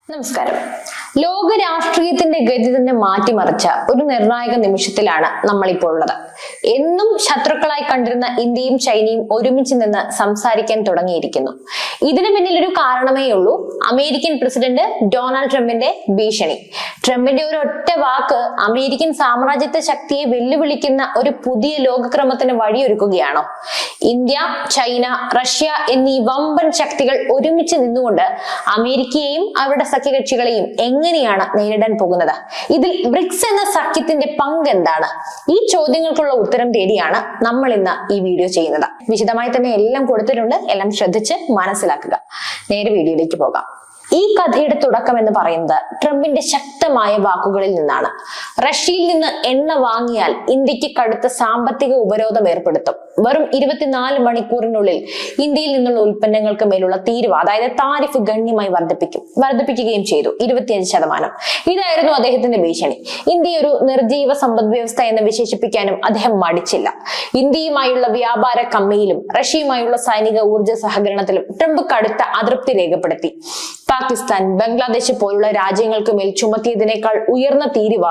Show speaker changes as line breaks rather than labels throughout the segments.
നമസ്കാരം. ലോക രാഷ്ട്രീയത്തിന്റെ ഗതി തന്നെ മാറ്റിമറിച്ച ഒരു നിർണായക നിമിഷത്തിലാണ് നമ്മളിപ്പോൾ ഉള്ളത്. എന്നും ശത്രുക്കളായി കണ്ടിരുന്ന ഇന്ത്യയും ചൈനയും ഒരുമിച്ച് നിന്ന് സംസാരിക്കാൻ തുടങ്ങിയിരിക്കുന്നു. ഇതിന് പിന്നിൽ ഒരു കാരണമേ ഉള്ളൂ: അമേരിക്കൻ പ്രസിഡന്റ് ഡൊണാൾഡ് ട്രംപിന്റെ ഭീഷണി. ട്രംപിന്റെ ഒരു ഒറ്റ വാക്ക് അമേരിക്കൻ സാമ്രാജ്യത്വ ശക്തിയെ വെല്ലുവിളിക്കുന്ന ഒരു പുതിയ ലോകക്രമത്തിന് വഴിയൊരുക്കുകയാണോ? ഇന്ത്യ, ചൈന, റഷ്യ എന്നീ വമ്പൻ ശക്തികൾ ഒരുമിച്ച് നിന്നുകൊണ്ട് അമേരിക്കയെയും അവരുടെ സഖ്യകക്ഷികളെയും എങ്ങനെയാണ് നേരിടാൻ പോകുന്നത്? ഇതിൽ ബ്രിക്സ് എന്ന സഖ്യത്തിന്റെ പങ്ക് എന്താണ്? ഈ ചോദ്യങ്ങൾക്കുള്ള ഉത്തരം തേടിയാണ് നമ്മൾ ഇന്ന് ഈ വീഡിയോ ചെയ്യുന്നത്. വിശദമായി തന്നെ എല്ലാം കൊടുത്തിട്ടുണ്ട്, എല്ലാം ശ്രദ്ധിച്ച് മനസ്സിലാക്കുക. നേരെ വീഡിയോയിലേക്ക് പോകാം. ഈ കഥയുടെ തുടക്കം എന്ന് പറയുന്നത് ട്രംപിന്റെ ശക്തമായ വാക്കുകളിൽ നിന്നാണ്. റഷ്യയിൽ നിന്ന് എണ്ണ വാങ്ങിയാൽ ഇന്ത്യക്ക് കടുത്ത സാമ്പത്തിക ഉപരോധം ഏർപ്പെടുത്തും. വെറും 24 മണിക്കൂറിനുള്ളിൽ ഇന്ത്യയിൽ നിന്നുള്ള ഉൽപ്പന്നങ്ങൾക്ക് മേലുള്ള തീരുവ, അതായത് താരിഫ് ഗണ്യമായി വർദ്ധിപ്പിക്കുകയും ചെയ്തു, 25%. ഇതായിരുന്നു അദ്ദേഹത്തിന്റെ ഭീഷണി. ഇന്ത്യ ഒരു നിർജീവ സമ്പദ് വ്യവസ്ഥ എന്ന് വിശേഷിപ്പിക്കാനും അദ്ദേഹം മടിച്ചില്ല. ഇന്ത്യയുമായുള്ള വ്യാപാര കമ്മിയിലും റഷ്യയുമായുള്ള സൈനിക ഊർജ്ജ സഹകരണത്തിലും ട്രംപ് കടുത്ത അതൃപ്തി രേഖപ്പെടുത്തി. പാകിസ്ഥാൻ, ബംഗ്ലാദേശ് പോലുള്ള രാജ്യങ്ങൾക്ക് മേൽ ചുമത്തിയതിനേക്കാൾ ഉയർന്ന തീരുവ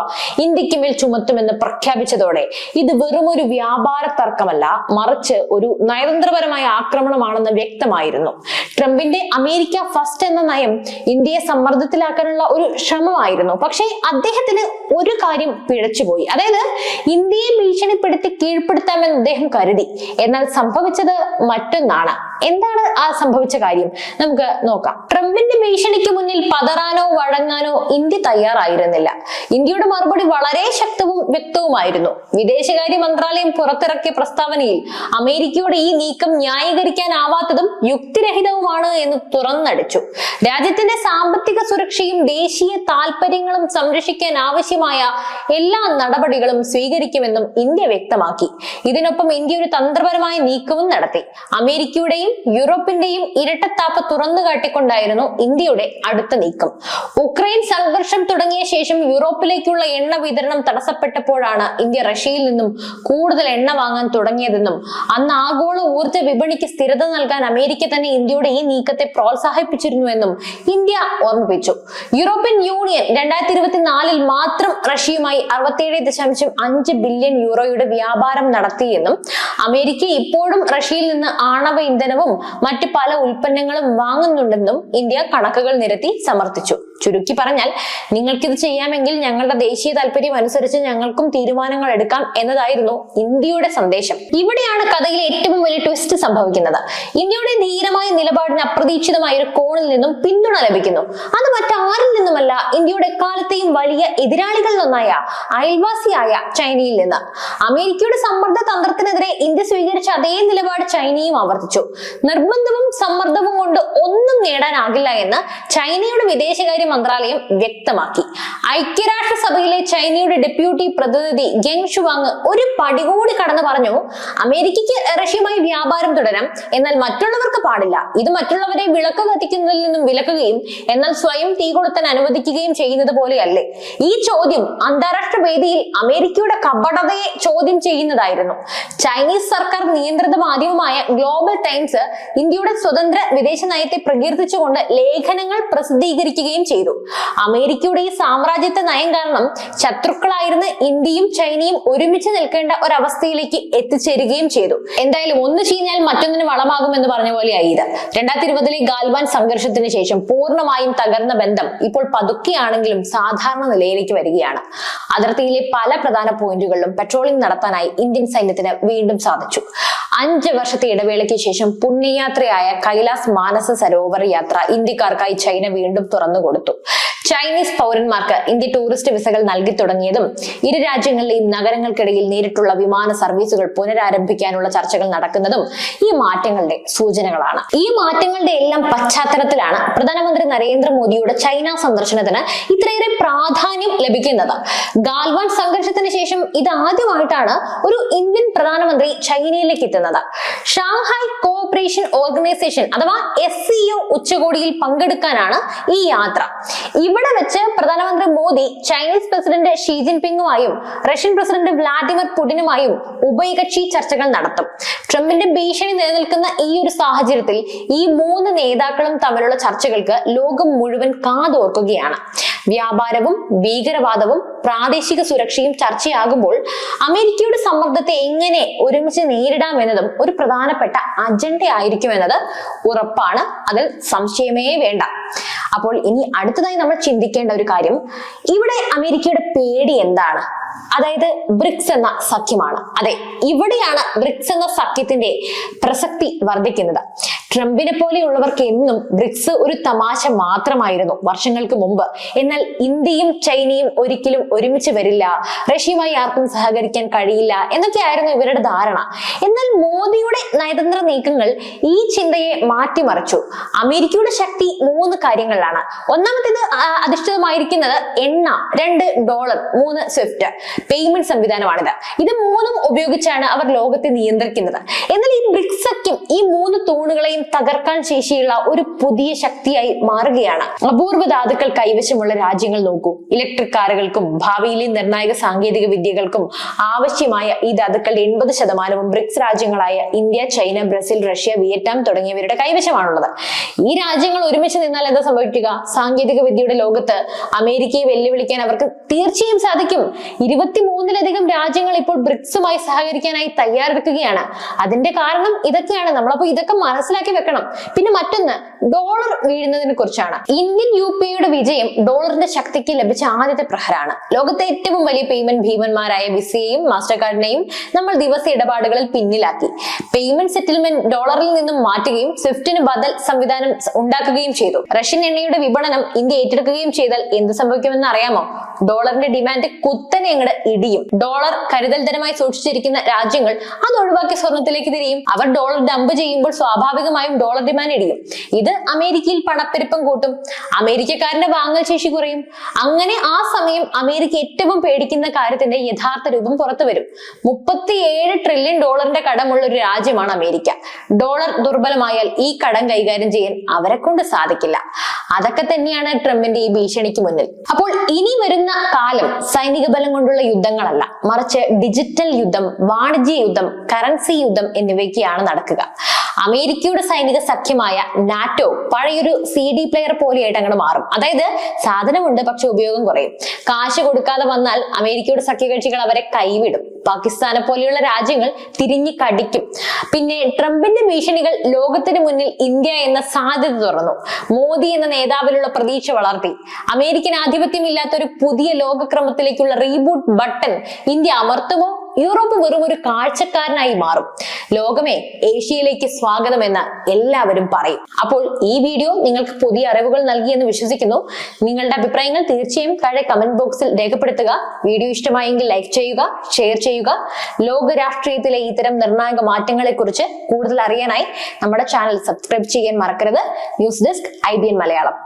ഇന്ത്യക്ക് മേൽ ചുമത്തുമെന്ന് പ്രഖ്യാപിച്ചതോടെ ഇത് വെറും ഒരു വ്യാപാര തർക്കമല്ല, മറിച്ച് ഒരു നയതന്ത്രപരമായ ആക്രമണമാണെന്ന് വ്യക്തമായിരുന്നു. ട്രംപിന്റെ അമേരിക്ക ഫസ്റ്റ് എന്ന നയം ഇന്ത്യയെ സമ്മർദ്ദത്തിലാക്കാനുള്ള ഒരു ശ്രമമായിരുന്നു. പക്ഷേ അദ്ദേഹത്തിന് ഒരു കാര്യം പിഴച്ചുപോയി. അതായത് ഇന്ത്യയെ ഭീഷണിപ്പെടുത്തി കീഴ്പ്പെടുത്താമെന്ന് അദ്ദേഹം കരുതി. എന്നാൽ സംഭവിച്ചത് മറ്റൊന്നാണ്. എന്താണ് ആ സംഭവിച്ച കാര്യം? നമുക്ക് നോക്കാം. ട്രംപിന്റെ ഭീഷണിക്ക് മുന്നിൽ പതറാനോ വഴങ്ങാനോ ഇന്ത്യ തയ്യാറായിരുന്നില്ല. ഇന്ത്യയുടെ മറുപടി വളരെ ശക്തവും വ്യക്തവുമായിരുന്നു. വിദേശകാര്യ മന്ത്രാലയം പുറത്തിറക്കിയ പ്രസ്താവനയിൽ അമേരിക്കയുടെ ഈ നീക്കം ന്യായീകരിക്കാനാവാത്തതും യുക്തിരഹിതവുമാണ് എന്ന് തുറന്നടിച്ചു. രാജ്യത്തിന്റെ സാമ്പത്തിക സുരക്ഷയും ദേശീയ താൽപര്യങ്ങളും സംരക്ഷിക്കാൻ ആവശ്യമായ എല്ലാ നടപടികളും സ്വീകരിക്കുമെന്നും ഇന്ത്യ വ്യക്തമാക്കി. ഇതിനൊപ്പം ഇന്ത്യ ഒരു തന്ത്രപരമായ നീക്കവും നടത്തി. അമേരിക്കയുടെയും യൂറോപ്പിന്റെയും ഇരട്ടത്താപ്പ് തുറന്നു കാട്ടിക്കൊണ്ടായിരുന്നു ഇന്ത്യയുടെ അടുത്ത നീക്കം. ഉക്രൈൻ സംഘർഷം തുടങ്ങിയ ശേഷം യൂറോപ്പിലേക്കുള്ള എണ്ണ വിതരണം തടസ്സപ്പെട്ടപ്പോഴാണ് ഇന്ത്യ റഷ്യയിൽ നിന്നും കൂടുതൽ എണ്ണ വാങ്ങാൻ തുടങ്ങിയതെന്നും അന്ന് ആഗോള ഊർജ്ജ വിപണിക്ക് സ്ഥിരത നൽകാൻ അമേരിക്ക തന്നെ ഇന്ത്യയുടെ ഈ നീക്കത്തെ പ്രോത്സാഹിപ്പിച്ചിരുന്നുവെന്നും ഇന്ത്യ ഓർമ്മിപ്പിച്ചു. യൂറോപ്യൻ യൂണിയൻ 2024 മാത്രം റഷ്യയുമായി 67.5 ബില്യൺ യൂറോയുടെ വ്യാപാരം നടത്തിയെന്നും അമേരിക്ക ഇപ്പോഴും റഷ്യയിൽ നിന്ന് ആണവ ഇന്ധനവും മറ്റ് പല ഉൽപ്പന്നങ്ങളും വാങ്ങുന്നുണ്ടെന്നും ഇന്ത്യ കണക്കുകൾ നിരത്തി സമർത്ഥിച്ചു. ചുരുക്കി പറഞ്ഞാൽ, നിങ്ങൾക്കിത് ചെയ്യാമെങ്കിൽ ഞങ്ങളുടെ ദേശീയ താല്പര്യം അനുസരിച്ച് ഞങ്ങൾക്കും തീരുമാനങ്ങൾ എടുക്കാം എന്നതായിരുന്നു ഇന്ത്യയുടെ സന്ദേശം. ഇവിടെയാണ് കഥയിലെ ഏറ്റവും വലിയ ട്വിസ്റ്റ് സംഭവിക്കുന്നത്. ഇന്ത്യയുടെ ധീരമായ നിലപാടിന് അപ്രതീക്ഷിതമായ ഒരു കോണിൽ നിന്നും പിന്തുണ ലഭിക്കുന്നു. അത് മറ്റാരിൽ നിന്നുമല്ല, ഇന്ത്യയുടെ എക്കാലത്തെയും വലിയ എതിരാളികളിലൊന്നായ അയൽവാസിയായ ചൈനയിൽ നിന്ന്. അമേരിക്കയുടെ സമ്മർദ്ദ തന്ത്രത്തിനെതിരെ ഇന്ത്യ സ്വീകരിച്ച അതേ നിലപാട് ചൈനയും ആവർത്തിച്ചു. നിർബന്ധവും സമ്മർദ്ദവും കൊണ്ട് ഒന്നും നേടാനാകില്ല എന്ന് ചൈനയുടെ വിദേശകാര്യ മന്ത്രാലയം വ്യക്തമാക്കി. ഐക്യരാഷ്ട്രസഭയിലെ ചൈനയുടെ ഡെപ്യൂട്ടി പ്രതിനിധി ഗെങ് ഷുവാങ് ഒരു പടി കൂടി കടന്നു പറഞ്ഞു: അമേരിക്കയ്ക്ക് റഷ്യയുമായി വ്യാപാരം തുടരാം, എന്നാൽ മറ്റുള്ളവർക്ക് പാടില്ല. ഇത് മറ്റുള്ളവരെ വിളക്ക് കത്തിക്കുന്നതിൽ നിന്നും വിലക്കുകയും എന്നാൽ സ്വയം തീ കൊളുത്താൻ അനുവദിക്കുകയും ചെയ്യുന്നത് പോലെയല്ലേ? ഈ ചോദ്യം അന്താരാഷ്ട്ര വേദിയിൽ അമേരിക്കയുടെ കപടതയെ ചോദ്യം ചെയ്യുന്നതായിരുന്നു. ചൈനീസ് സർക്കാർ നിയന്ത്രിത മാധ്യമമായ ഗ്ലോബൽ ടൈംസ് ഇന്ത്യയുടെ സ്വതന്ത്ര വിദേശ നയത്തെ പ്രകീർത്തിച്ചുകൊണ്ട് ലേഖനങ്ങൾ പ്രസിദ്ധീകരിക്കുകയും ചെയ്തു. അമേരിക്കയുടെ ഈ സാമ്രാജ്യത്വ നയം കാരണം ശത്രുക്കളായിരുന്ന ഇന്ത്യയും ചൈനയും ഒരുമിച്ച് നിൽക്കേണ്ട ഒരവസ്ഥയിലേക്ക് എത്തിച്ചേരുകയും ചെയ്തു. എന്തായാലും ഒന്ന് ചീഞ്ഞാൽ മറ്റൊന്നിന് വളമാകുമെന്ന് പറഞ്ഞ പോലെയായി ഇത്. 2020 ഗാൽവാൻ സംഘർഷത്തിന് ശേഷം പൂർണ്ണമായും തകർന്ന ബന്ധം ഇപ്പോൾ പതുക്കെയാണെങ്കിലും സാധാരണ നിലയിലേക്ക് വരികയാണ്. അതിർത്തിയിലെ പല പ്രധാന പോയിന്റുകളിലും പെട്രോളിംഗ് നടത്താനായി ഇന്ത്യൻ സൈന്യത്തിന് വീണ്ടും സാധിച്ചു. 5 വർഷത്തെ ഇടവേളയ്ക്ക് ശേഷം പുണ്യയാത്രയായ കൈലാസ് മാനസ സരോവർ യാത്ര ഇന്ത്യക്കാർക്കായി ചൈന വീണ്ടും തുറന്നുകൊടുത്തു. ചൈനീസ് പൗരന്മാർക്ക് ഇന്ത്യ ടൂറിസ്റ്റ് വിസകൾ നൽകി തുടങ്ങിയതും ഇരു രാജ്യങ്ങളിലെയും നഗരങ്ങൾക്കിടയിൽ നേരിട്ടുള്ള വിമാന സർവീസുകൾ പുനരാരംഭിക്കാനുള്ള ചർച്ചകൾ നടക്കുന്നതും ഈ മാറ്റങ്ങളുടെ സൂചനകളാണ്. ഈ മാറ്റങ്ങളുടെ എല്ലാം പശ്ചാത്തലത്തിലാണ് പ്രധാനമന്ത്രി നരേന്ദ്രമോദിയുടെ ചൈന സന്ദർശനത്തിന് ഇത്രയേറെ പ്രാധാന്യം ലഭിക്കുന്നത്. ഗാൽവാൻ സംഘർഷത്തിന് ശേഷം ഇതാദ്യമായിട്ടാണ് ഒരു ഇന്ത്യൻ പ്രധാനമന്ത്രി ചൈനയിലേക്ക് എത്തുന്നത്. ഷാങ്ഹായ് കോഓപ്പറേഷൻ ഓർഗനൈസേഷൻ അഥവാ SCO ഉച്ചകോടിയിൽ പങ്കെടുക്കാനാണ് ഈ യാത്ര. ഇവിടെ വെച്ച് പ്രധാനമന്ത്രി മോദി ചൈനീസ് പ്രസിഡന്റ് ഷീ ജിൻപിങ്ങുമായും റഷ്യൻ പ്രസിഡന്റ് വ്ളാഡിമിർ പുടിനുമായും ഉഭയകക്ഷി ചർച്ചകൾ നടത്തും. ട്രംപിന്റെ ഭീഷണി നിലനിൽക്കുന്ന ഈ ഒരു സാഹചര്യത്തിൽ ഈ മൂന്ന് നേതാക്കളും തമ്മിലുള്ള ചർച്ചകൾക്ക് ലോകം മുഴുവൻ കാതോർക്കുകയാണ്. വ്യാപാരവും ഭീകരവാദവും പ്രാദേശിക സുരക്ഷയും ചർച്ചയാകുമ്പോൾ അമേരിക്കയുടെ സമ്മർദ്ദത്തെ എങ്ങനെ ഒരുമിച്ച് നേരിടാമെന്നതും ഒരു പ്രധാനപ്പെട്ട അജണ്ട ആയിരിക്കുമെന്നത് ഉറപ്പാണ്. അതിൽ സംശയമേ വേണ്ട. അപ്പോൾ ഇനി അടുത്തതായി നമ്മൾ ചിന്തിക്കേണ്ട ഒരു കാര്യം, ഇവിടെ അമേരിക്കയുടെ പേടി എന്താണ്? അതായത് ബ്രിക്സ് എന്ന സഖ്യമാണ്. അതെ, ഇവിടെയാണ് ബ്രിക്സ് എന്ന സഖ്യത്തിന്റെ പ്രസക്തി വർദ്ധിക്കുന്നത്. ട്രംപിനെ പോലെയുള്ളവർക്ക് എന്നും ബ്രിക്സ് ഒരു തമാശ മാത്രമായിരുന്നു വർഷങ്ങൾക്ക് മുമ്പ്. എന്നാൽ ഇന്ത്യയും ചൈനയും ഒരിക്കലും ഒരുമിച്ച് വരില്ല, റഷ്യയുമായി ആർക്കും സഹകരിക്കാൻ കഴിയില്ല എന്നൊക്കെയായിരുന്നു ഇവരുടെ ധാരണ. എന്നാൽ മോദിയുടെ നയതന്ത്ര നീക്കങ്ങൾ ഈ ചിന്തയെ മാറ്റിമറിച്ചു. അമേരിക്കയുടെ ശക്തി മൂന്ന് കാര്യങ്ങളിലാണ്. ഒന്നാമത്തേത് അധിഷ്ഠിതമായിരിക്കുന്നത് എണ്ണ, 2 ഡോളർ, 3 സ്വിഫ്റ്റ് പേയ്മെന്റ് സംവിധാനമാണിത്. ഇത് മൂന്നും ഉപയോഗിച്ചാണ് അവർ ലോകത്തെ നിയന്ത്രിക്കുന്നത്. എന്നാൽ ഈ ബ്രിക്സ് സഖ്യം ഈ 3 തൂണുകളെയും തകർക്കാൻ ശേഷിയുള്ള ഒരു പുതിയ ശക്തിയായി മാറുകയാണ്. അപൂർവ ധാതുക്കൾ കൈവശമുള്ള രാജ്യങ്ങൾ നോക്കൂ. ഇലക്ട്രിക് കാറുകൾക്കും ഭാവിയിലെ നിർണായക സാങ്കേതിക വിദ്യകൾക്കും ആവശ്യമായ ഈ ധാതുക്കളുടെ 80% ബ്രിക്സ് രാജ്യങ്ങളായ India, China, Brazil, Russia, Vietnam തുടങ്ങിയവരുടെ കൈവശമാണുള്ളത്. ഈ രാജ്യങ്ങൾ ഒരുമിച്ച് നിന്നാൽ എന്താ സംഭവിക്കുക? സാങ്കേതിക വിദ്യയുടെ ലോകത്ത് അമേരിക്കയെ വെല്ലുവിളിക്കാൻ അവർക്ക് തീർച്ചയായും സാധിക്കും. 23-ലധികം രാജ്യങ്ങൾ ഇപ്പോൾ ബ്രിക്സുമായി സഹകരിക്കാനായി തയ്യാറെടുക്കുകയാണ്. അതിന്റെ കാരണം ഇതൊക്കെയാണ്. നമ്മളപ്പോ ഇതൊക്കെ മനസ്സിലാക്കി വെക്കണം. പിന്നെ മറ്റൊന്ന് ഡോളർ വീഴുന്നതിനെ കുറിച്ചാണ്. ഇന്ത്യൻ യുപിഐയുടെ വിജയം ഡോളറിന്റെ ശക്തിക്ക് ലഭിച്ച ആദ്യത്തെ പ്രഹരമാണ്. ലോകത്തെ ഏറ്റവും വലിയ പേയ്മെന്റ് ഭീമന്മാരായ വിസയെയും മാസ്റ്റർ കാർഡിനെയും നമ്മൾ ദിവസ ഇടപാടുകളിൽ പിന്നിലാക്കി. പേയ്മെന്റ് സെറ്റിൽമെന്റ് ഡോളറിൽ നിന്നും മാറ്റുകയും സ്വിഫ്റ്റിന് ബദൽ സംവിധാനം ഉണ്ടാക്കുകയും ചെയ്തു. റഷ്യൻ എണ്ണയുടെ വിപണനം ഇന്ത്യ ഏറ്റെടുക്കുകയും ചെയ്താൽ എന്ത് സംഭവിക്കുമെന്ന് അറിയാമോ? ഡോളറിന്റെ ഡിമാൻഡ് കുത്തനെ അങ്ങോട്ട് ഇടിയും. ഡോളർ കരുതൽ ധനമായി സൂക്ഷിച്ചിരിക്കുന്ന രാജ്യങ്ങൾ അത് ഒഴിവാക്കി സ്വർണത്തിലേക്ക് തിരിയും. അവർ ഡോളർ ഡംപ് ചെയ്യുമ്പോൾ സ്വാഭാവികമായും ഡോളർ ഡിമാൻഡ് ഇടിയും. ഇത് അമേരിക്കയിൽ പണപ്പെരുപ്പം കൂട്ടും. അമേരിക്കക്കാരന്റെ വാങ്ങൽ ശേഷി കുറയും. അങ്ങനെ ആ സമയം അമേരിക്ക ഏറ്റവും പേടിക്കുന്ന കാര്യത്തിന്റെ യഥാർത്ഥ രൂപം പുറത്തു വരും. 37 ട്രില്യൺ ഡോളറിന്റെ കടമുള്ള ഒരു രാജ്യമാണ് അമേരിക്ക. ഡോളർ ദുർബലമായാൽ ഈ കടം കൈകാര്യം ചെയ്യാൻ അവരെ കൊണ്ട് സാധിക്കില്ല. അതൊക്കെ തന്നെയാണ് ട്രംപിന്റെ ഈ ഭീഷണിക്ക് മുന്നിൽ. അപ്പോൾ ഇനി വരുന്ന കാലം സൈനിക ബലം കൊണ്ടുള്ള യുദ്ധങ്ങളല്ല, മറിച്ച് ഡിജിറ്റൽ യുദ്ധം, വാണിജ്യ യുദ്ധം, കറൻസി യുദ്ധം എന്നിവയ്ക്കാണ് നടക്കുക. അമേരിക്കയുടെ സൈനിക സഖ്യമായ നാറ്റോ പഴയൊരു CD പ്ലെയർ പോലെയായിട്ട് അങ്ങോട്ട് മാറും. അതായത് സാധനമുണ്ട്, പക്ഷെ ഉപയോഗം കുറയും. കാശ് കൊടുക്കാതെ വന്നാൽ അമേരിക്കയുടെ സഖ്യകക്ഷികൾ അവരെ കൈവിടും. പാകിസ്ഥാനെ പോലെയുള്ള രാജ്യങ്ങൾ തിരിഞ്ഞു കടിക്കും. പിന്നെ ട്രംപിന്റെ ഭീഷണികൾ ലോകത്തിന് മുന്നിൽ ഇന്ത്യ എന്ന സാധ്യത തുറന്നു. മോദി എന്ന നേതാവിലുള്ള പ്രതീക്ഷ വളർത്തി. അമേരിക്കൻ ആധിപത്യമില്ലാത്ത ഒരു പുതിയ ലോകക്രമത്തിലേക്കുള്ള റീബൂട്ട് ബട്ടൺ ഇന്ത്യ അമർത്തുമോ? യൂറോപ്പ് വെറും ഒരു കാഴ്ചക്കാരനായി മാറും. ലോകമേ, ഏഷ്യയിലേക്ക് സ്വാഗതം എന്ന് എല്ലാവരും പറയും. അപ്പോൾ ഈ വീഡിയോ നിങ്ങൾക്ക് പുതിയ അറിവുകൾ നൽകിയെന്ന് വിശ്വസിക്കുന്നു. നിങ്ങളുടെ അഭിപ്രായങ്ങൾ തീർച്ചയായും താഴെ കമന്റ് ബോക്സിൽ രേഖപ്പെടുത്തുക. വീഡിയോ ഇഷ്ടമായെങ്കിൽ ലൈക്ക് ചെയ്യുക, ഷെയർ ചെയ്യുക. ലോക രാഷ്ട്രീയത്തിലെ ഇത്തരം നിർണായക മാറ്റങ്ങളെ കുറിച്ച് കൂടുതൽ അറിയാനായി നമ്മുടെ ചാനൽ സബ്സ്ക്രൈബ് ചെയ്യാൻ മറക്കരുത്. News desk IBN Malayalam.